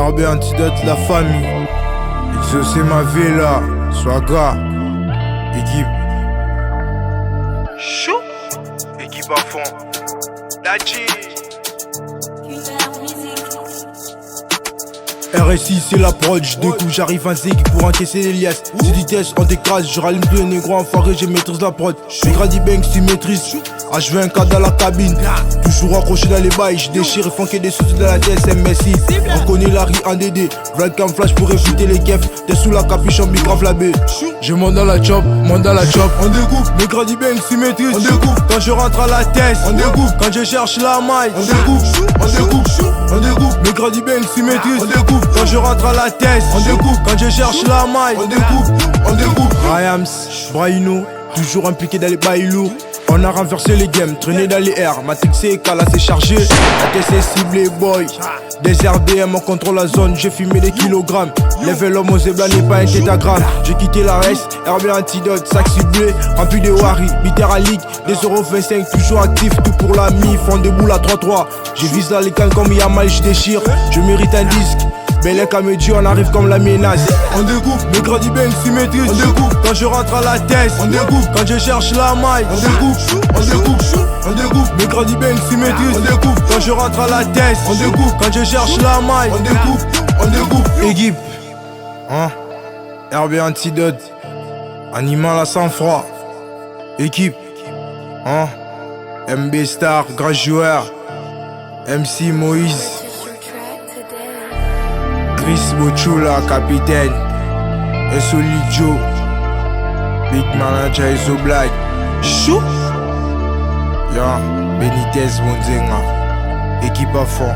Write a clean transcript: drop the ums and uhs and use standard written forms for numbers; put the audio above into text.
RB Antidote, la famille. Exaucer ma villa, Swaga, équipe. Chaud, équipe à fond. Dachi. RSI c'est la prod, j'découvre, j'arrive un zig pour encaisser les liasses. C'est du test, on décrase, je rallume tous les négros enfoirés, je maîtrise la prod. J'suis Grady Banks, tu maîtrises. H24 dans la cabine, toujours accroché dans les bails, j'déchire et funké des soucis dans la DSM Messi. On connaît la en DD, v'là le flash pour éviter les kefs. T'es sous la capuche, on grave la baie. Je monte dans la chop, on découpe. Mes Grady Banks, tu maîtrises. On découpe. Quand je rentre à la tête, on découpe. Quand je cherche la maille, on découpe. On découpe. Mes Grady Banks, tu maîtrises. On découpe. Quand je rentre à la tête, on découpe. Quand je cherche la maille, on découpe. Ryams, Braino, toujours impliqué dans les bails lourds. On a renversé les games, traîné dans les airs. Matrix c'est là c'est chargé. ATC ciblé boy. Des RDM, on contrôle la zone. J'ai fumé des kilogrammes. Level homme au zebla n'est pas un tétagramme. J'ai quitté la reste, RB Antidote, sac ciblé. Rempli de Wari, littéral des 0,25 toujours actif, tout pour la mif. On déboule à 3-3. Je vise la lécane comme Yamal, je déchire. Je mérite un disque. Bellec à me dire, on arrive comme la menace. On découpe, mes Grady Banks s'y maîtrisent. On découpe, quand je rentre à la tête. On découpe, quand je cherche la maille. On découpe, mes Grady Banks s'y maîtrisent. On découpe, quand je rentre à la tête. On découpe, quand je cherche la maille. On découpe, équipe. RB Antidote, animal à sang-froid. Équipe. MB Star, grand joueur. MC Moïse. Chris Bochula, capitaine. Insolidio. Big Manager Iso Black. Chou. Benitez Bonzenga. Équipe à fond.